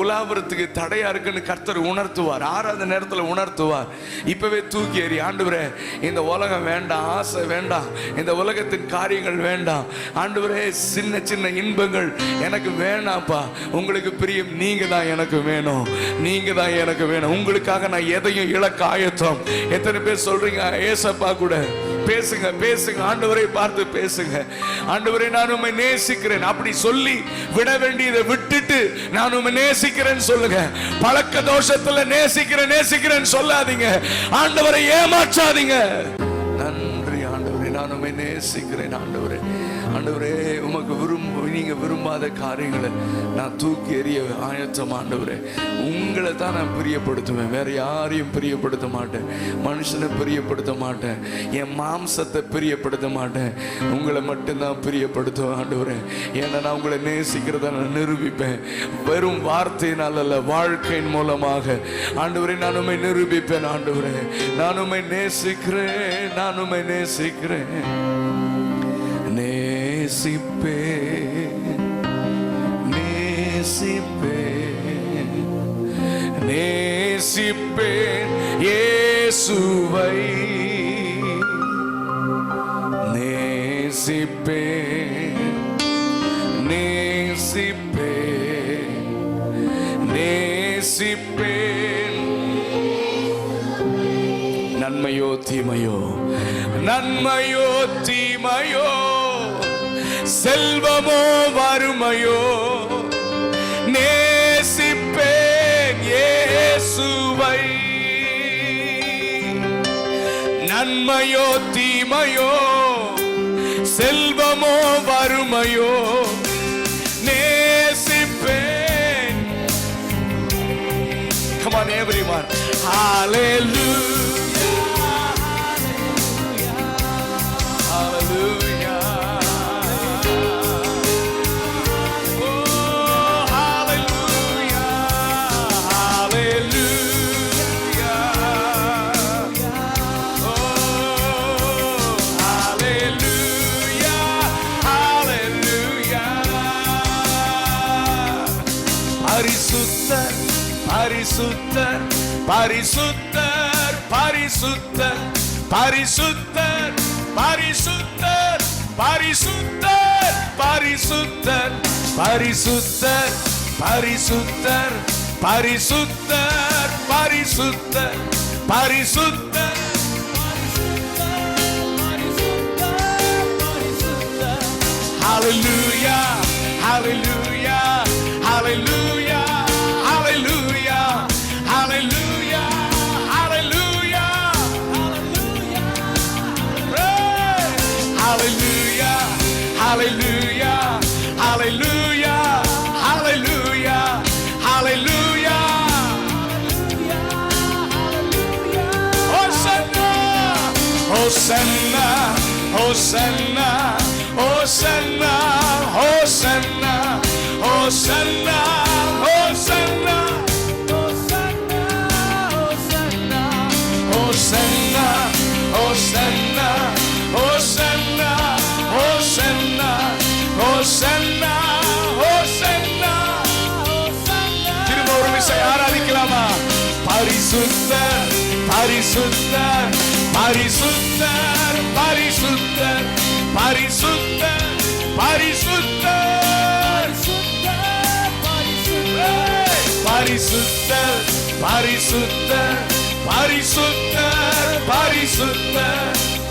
உலாவறதுக்கு தடையா இருக்குன்னு கர்த்தர் உணர்த்துவார். ஆறாத நேரத்தில் உணர்த்துவார். இப்பவே தூக்கி எறி. ஆண்டவரே, இந்த உலகம் வேண்டாம், ஆசை வேண்டாம், இந்த உலகத்தின் காரியங்கள் வேண்டாம். ஆண்டவரே, சின்ன சின்ன இன்பங்கள் எனக்கு வேணாப்பா. உங்களுக்கு பிரியம் நீங்க தான் எனக்கு வேணும், நீங்க தான் எனக்கு வேணும். உங்களுக்காக நான் எதையும் இழக்க ஆயத்தம். எத்தனை பேர் சொல்றீங்க? ஏசப்பா கூட பேசுங்க, பேசுங்க. ஆண்டவரை பார்த்து பேசுங்க. ஆண்டவரே, நான் உம்மை நேசிக்கிறேன் அப்படி சொல்லி விட வேண்டியதை விட்டுட்டு நான் உம்மை நேசிக்கிறேன்னு சொல்லுங்க. பழக்க தோஷத்துல நேசிக்கிறேன் சொல்லாதீங்க. ஆண்டவரை ஏமாற்றாதீங்க. நன்றி ஆண்டவரே, நான் உம்மை உம்மை நேசிக்கிறேன் ஆண்டவரே. ஆண்டவரே, உமக்கு நீங்க விரும்பாத காரியங்களை நான் தூக்கி எறிய ஆயத்தம் ஆண்டவரே. உங்களை தான் நான் பிரியப்படுத்துவேன், வேற யாரையும் பிரியப்படுத்த மாட்டேன், மனுஷனை பிரியப்படுத்த மாட்டேன், என் மாம்சத்தை பிரியப்படுத்த மாட்டேன், உங்களை மட்டும்தான் பிரியப்படுத்துவேன் ஆண்டவரே. ஏன்னா நான் உங்களை நேசிக்கிறத நான் நிரூபிப்பேன். வெறும் வார்த்தையினால் அல்ல, வாழ்க்கையின் மூலமாக ஆண்டவரே நான் உம்மை நிரூபிப்பேன் ஆண்டவரே. நான் உம்மை நேசிக்கிறேன், நான் உம்மை நேசிக்கிறேன், நேசிப்பேன், நேசிப்பேன், நேசிப்பேன் இயேசுவை, நேசிப்பேன், நேசிப்பேன், நேசிப்பேன். நன்மையோ தீமையோ, நன்மையோ தீமையோ, செல்வமோ வறுமையோ, நேசிப்பேன் இயேசுவை. நன்மையோ தீமையோ, செல்வமோ வறுமையோ, நேசிப்பேன். Come on everyone, hallelujah, hallelujah, oh hallelujah, hallelujah, oh hallelujah, hallelujah. பரிசுத்தர், பரிசுத்தர், பரிசுத்தர், பரிசுத்தர், பரிசுத்தர், பரிசுத்தர், பரிசுத்தர், பரிசுத்தர், பரிசுத்தர், பரிசுத்தர், பரிசுத்தர், பரிசுத்தர், பரிசுத்தர். Hallelujah, hallelujah, hallelujah, hallelujah, hallelujah, hallelujah, hallelujah, hallelujah, hallelujah, hallelujah, hallelujah. Hosanna, Hosanna, Hosanna, Hosanna, Hosanna, Hosanna, Hosanna, Hosanna, Hosanna, Hosanna, Hosanna, Hosanna, Hosanna, Hosanna. திரும்ப ஒரு விசை ஆராதிக்கலாமா? பரிசுத்தர், பரிசுத்தர், பரிசுத்தர், பரிசுத்தர், பரிசுத்தர், பரிசுத்தர், பரிசுத்தர், பரிசுத்தர், பரிசுத்தர், பரிசுத்தர்,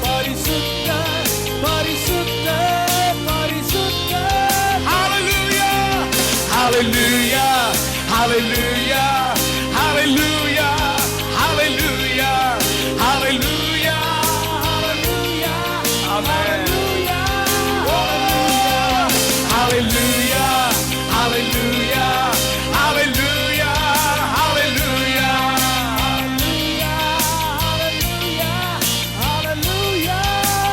பரிசுத்தர், பரிசுத்தர், பரிசுத்தர். Hallelujah, hallelujah, hallelujah, hallelujah, hallelujah, hallelujah, hallelujah, amen. Hallelujah, hallelujah, hallelujah, hallelujah, hallelujah,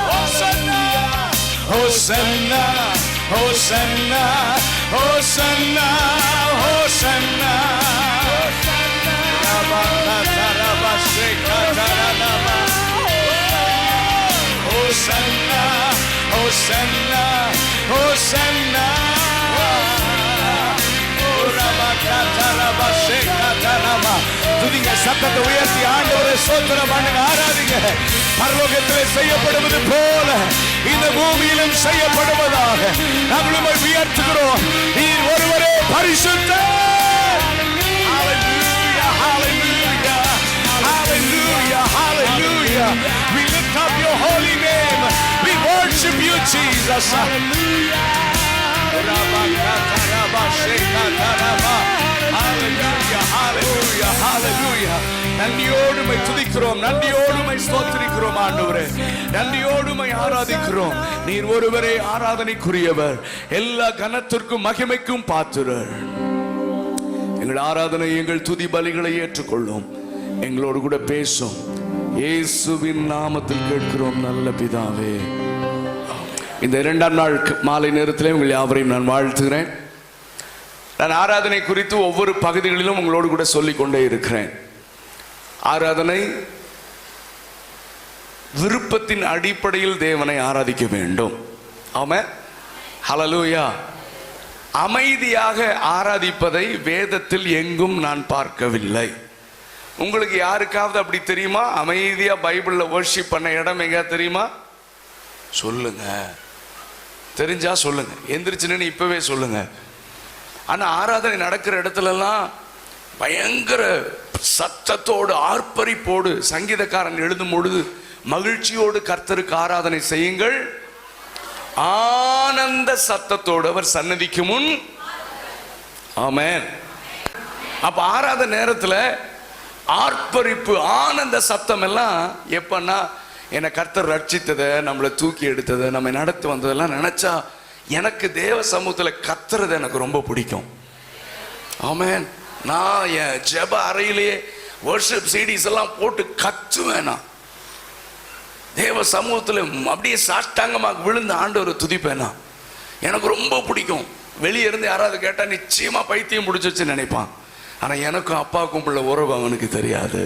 Hosanna, Hosanna, Hosanna, Hosanna, Hosanna, Hosanna, Hosanna, Hosanna, துதிங்க, சத்தத்தை உயர்த்தி ஆண்டவரை ஸ்தோத்திரம் பண்ணுங்க, ஆராதிங்க. பரலோகத்திலே செய்யப்படுவது போல இந்த பூமியிலும் செய்யப்படுவதாக நாங்கள் உயர்த்துகிறோம். நீர் ஒருவரே பரிசுத்தர். Hallelujah, hallelujah, hallelujah, hallelujah. We lift up your holy name. We worship you, Jesus. Hallelujah. Hallelujah, hallelujah. நன்றியோடு மை துதிக்கிறோம், நன்றியோடு மை ஸ்தோத்திரிக்கிறோம் ஆண்டவரே. ஆண்டவரே. நன்றியோடு உம்மை ஆராதிக்கிறோம். நீர் ஒருவரே ஆராதனைக்குரியவர், எல்லா கனத்திற்கும் மகிமைக்கும் பாத்திரர். எங்கள் ஆராதனை, எங்கள் துதி பலிகளை ஏற்றுக்கொள்ளும். எங்களோடு கூட பேசும். இயேசுவின் நாமத்தில் கேட்கிறோம் நல்ல பிதாவே. இந்த 2ஆம் நாள் மாலை நேரத்திலே உங்கள் யாவரையும் நான் வாழ்த்துகிறேன். நான் ஆராதனை குறித்து ஒவ்வொரு பகுதிகளிலும் உங்களோடு கூட சொல்லிக் கொண்டே இருக்கிறேன். ஆராதனை விருப்பத்தின் அடிப்படையில் தேவனை ஆராதிக்க வேண்டும். ஆமென், ஹல்லேலூயா. அமைதியாக ஆராதிப்பதை வேதத்தில் எங்கும் நான் பார்க்கவில்லை. உங்களுக்கு யாருக்காவது அப்படி தெரியுமா? அமைதியா பைபிள்ல வர்ஷிப் பண்ண இடம் எங்க தெரியுமா? சொல்லுங்க, தெரிஞ்சா சொல்லுங்க. எந்திரிச்சுன்னு இப்பவே சொல்லுங்க. ஆனா ஆராதனை நடக்கிற இடத்துலலாம் பயங்கர சத்தத்தோடு ஆர்ப்பரிப்போடு சங்கீதக்காரன் எழுதும் பொழுது, மகிழ்ச்சியோடு கர்த்தருக்கு ஆராதனை செய்யுங்கள், ஆனந்த சத்தத்தோடு அவர் சன்னதிக்கு முன். ஆமென். அப்ப ஆராதனை நேரத்துல ஆர்ப்பரிப்பு, ஆனந்த சத்தம் எல்லாம் எப்பன்னா, என்னை கர்த்தர் ரட்சித்ததை, நம்மளை தூக்கி எடுத்ததை, நம்ம நடத்தி வந்ததெல்லாம் நினைச்சா எனக்கு தேவ சமூகத்தில் கத்துறது எனக்கு ரொம்ப பிடிக்கும். ஆமென். நான் என் ஜெப அறையிலேயே வர்ஷிப் சிடிஸ் எல்லாம் போட்டு கத்துவேன். நான் தேவ சமூகத்தில் அப்படியே சாஷ்டாங்கமாக விழுந்து ஆண்டவரை துதிப்பேனா. எனக்கு ரொம்ப பிடிக்கும். வெளியே இருந்து யாராவது கேட்டால் நிச்சயமா பைத்தியம் பிடிச்சிச்சு நினைப்பான். ஆனால் எனக்கும் அப்பாவுக்கும் உள்ள உறவு அவனுக்கு தெரியாது.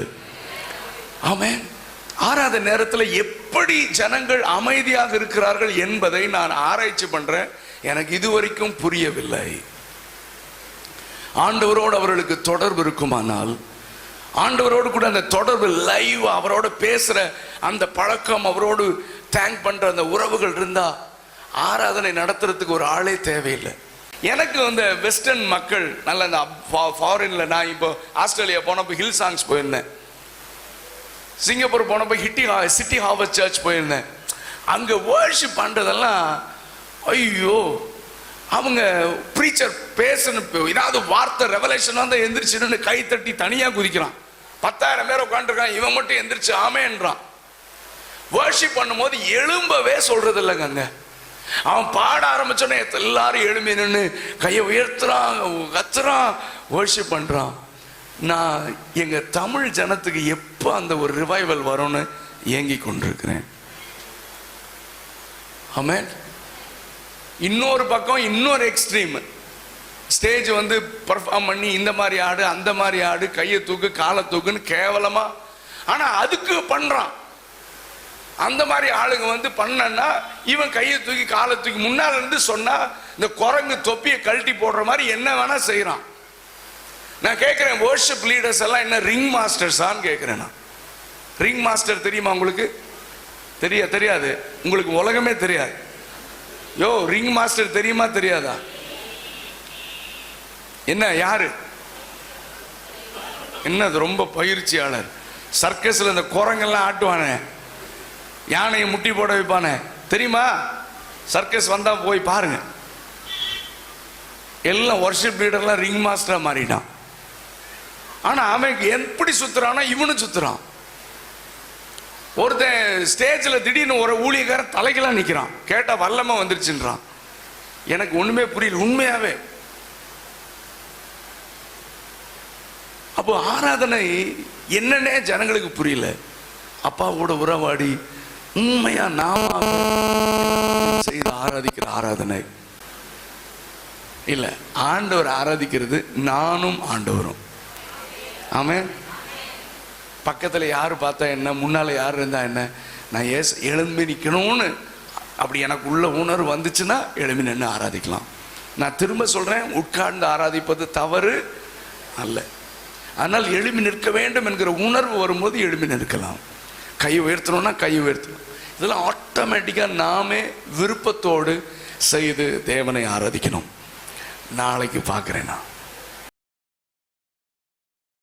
ஆமென். ஆராத நேரத்தில் எப்படி ஜனங்கள் அமைதியாக இருக்கிறார்கள் என்பதை நான் ஆராய்ச்சி பண்றேன். எனக்கு இதுவரைக்கும் புரியவில்லை. ஆண்டவரோடு அவர்களுக்கு தொடர்பு இருக்குமானால், ஆண்டவரோடு கூட அந்த தொடர்பு லைவ், அவரோட பேசுற அந்த பழக்கம், அவரோடு தேங்க் பண்ற அந்த உறவுகள் இருந்தா ஆராதனை நடத்துறதுக்கு ஒரு ஆளே தேவையில்லை. எனக்கு அந்த வெஸ்டர்ன் மக்கள் நல்ல இந்த ஃபாரின்ல, நான் இப்போ ஆஸ்திரேலியா போனப்போ ஹில் சாங்ஸ் போயிருந்தேன், சிங்கப்பூர் போனப்போ சிட்டி ஹார்பர் சர்ச் போயிருந்தேன். அங்க வர்ஷிப் பண்றதெல்லாம் ஐயோ, அவங்க ப்ரீச்சர் பேசணும், ஏதாவது வார்த்தை ரெவலேஷன் வந்து எந்திரிச்சுன்னு கை தட்டி தனியா குதிக்கிறான். 10,000 பேர் உட்காந்துருக்கான், இவன் மட்டும் எந்திரிச்சு ஆமேன்றான். வர்ஷிப் பண்ணும்போது எழும்பவே சொல்றது இல்லைங்க. அங்க அவன் பாட ஆரம்பிச்சோன்னே எல்லாரும் எழும்பி நின்று கையை உயர்த்துறான், கத்துறான், வர்ஷிப் பண்றான். நான் எங்க தமிழ் ஜனத்துக்கு எப்போ அந்த ஒரு ரிவைவல் வரும்னு ஏங்கி கொண்டிருக்கிறேன். ஆமென். இன்னொரு பக்கம் இன்னொரு எக்ஸ்ட்ரீம், ஸ்டேஜ் வந்து பர்ஃபார்ம் பண்ணி இந்த மாதிரி ஆடு, அந்த மாதிரி ஆடு, கையை தூக்கு, காலை தூக்குன்னு கேவலமா, ஆனா அதுக்கு பண்றான். அந்த மாதிரி ஆளுங்க வந்து பண்ணா இவன் கையை தூக்கி காலை தூக்கி முன்னால இருந்து சொன்னா இந்த குரங்கு தொப்பியை கழட்டி போடுற மாதிரி என்ன வேணா செய்யறான். நான் கேட்கிறேன், வர்ஷிப் லீடர்ஸ் எல்லாம் என்ன ரிங் மாஸ்டர்ஸான்னு கேட்கிறேன். நான் ரிங் மாஸ்டர் தெரியுமா உங்களுக்கு? தெரியாது. உங்களுக்கு உலகமே தெரியாது. யோ, ரிங் மாஸ்டர் தெரியுமா தெரியாதா? என்ன யாரு? என்னது ரொம்ப பயிற்சியாளர். சர்க்கஸ்ல இந்த குரங்கெல்லாம் ஆட்டுவானே, யானையை முட்டி போட வைப்பானே, தெரியுமா? சர்க்கஸ் வந்தா போய் பாருங்க. எல்லாம் வர்ஷிப் லீடர்லாம் ரிங் மாஸ்டரா மாறிட்டான். ஆனா அவன் எப்படி சுத்துறானா இவனு சுத்துறான். ஒருத்தன் ஸ்டேஜ்ல திடீர்னு ஒரு ஊழியக்காரன் தலைக்கெல்லாம் நிக்கிறான், கேட்டா வல்லமா வந்துருச்சுன்றான். எனக்கு ஒண்ணுமே புரியல உண்மையாவே. அப்போ ஆராதனை என்னன்னே ஜனங்களுக்கு புரியல. அப்பாவோட உறவாடி உண்மையா நாம செய்து ஆராதிக்கிற ஆராதனை இல்ல, ஆண்டவர் ஆராதிக்கிறது நானும் ஆண்டவரும். ஆமென். பக்கத்துல யாரு பார்த்தா என்ன, முன்னால யாரு இருந்தா என்ன, நான் எழும்பி நிக்கணும்னு அப்படி எனக்கு உள்ள உணர்வு வந்துச்சுன்னா எழும்பி நின்று ஆராதிக்கலாம். நான் திரும்ப சொல்றேன், உட்கார்ந்து ஆராதிப்பது தவறு அல்ல. ஆனால் எழும்பி நிற்க வேண்டும் என்கிற உணர்வு வரும்போது எழும்பி நிற்கலாம். கை உயர்த்தணும்னா கை உயர்த்தணும். இதெல்லாம் ஆட்டோமேட்டிக்கா நாமே விருப்பத்தோடு செய்து தேவனை ஆராதிக்கணும். நாளைக்கு பார்க்கிறேன் நான்.